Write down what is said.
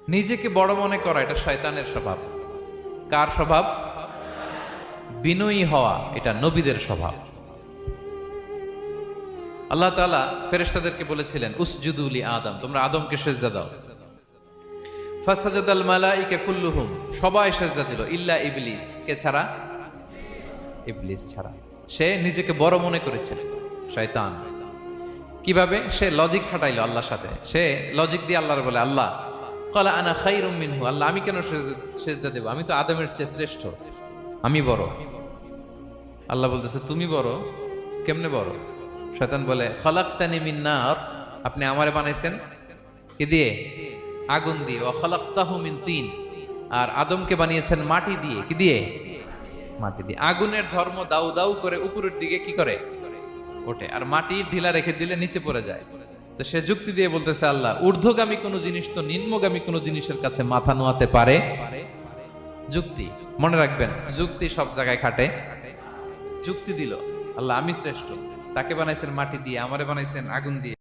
নিজেকে বড় মনে করা এটা শয়তানের স্বভাব। কার স্বভাব? বিনয়ী হওয়া এটা নবীদের স্বভাব। আল্লাহ তাআলা ফেরেশতাদেরকে বলেছিলেন উসজুদু লি আদম, তোমরা আদমকে সিজদা দাও। ফাসাজাদাল মালাইকা কুল্লুহুম, সবাই সিজদা দিল ইল্লা ইবলিস, কে ছাড়া? ইবলিস ছাড়া। সে নিজেকে বড় মনে করেছে, শয়তান। কিভাবে? সে লজিক খাটাইলো আল্লাহর সাথে। সে লজিক দিয়ে আল্লাহর বলে, আল্লাহ ক্বালা আনা খায়রুম মিনহু, আল্লাহ আমি কেন সিজদা দেব? আমি তো আদমের চেয়ে শ্রেষ্ঠ, আমি বড়। আল্লাহ বলতেছে তুমি বড়? কেমনে বড়? শয়তান বলে খলাকতানি মিন নার, আপনি আমারে বানাইছেন কি দিয়ে? আগুন দিয়ে। ওয়া খলাকতাহু মিন তিন, আর আদমকে বানিয়েছেন মাটি দিয়ে। কি দিয়ে? মাটি দিয়ে। আগুনের ধর্ম দাউ দাউ করে উপরের দিকে কি করে? ওঠে, আর মাটি ঢিলা রেখে দিলে নিচে পড়ে যায়। তো সে যুক্তি দিয়ে বলতেছে আল্লাহ ঊর্ধ্বগামী কোন জিনিস তো নিম্নগামী কোন জিনিসের কাছে মাথা নোয়াতে পারে? যুক্তি, মনে রাখবেন, যুক্তি সব জায়গায় খাটে। যুক্তি দিল আল্লাহ আমি শ্রেষ্ঠ, তাকে বানাইছেন মাটি দিয়ে, আমারে বানাইছেন আগুন দিয়ে।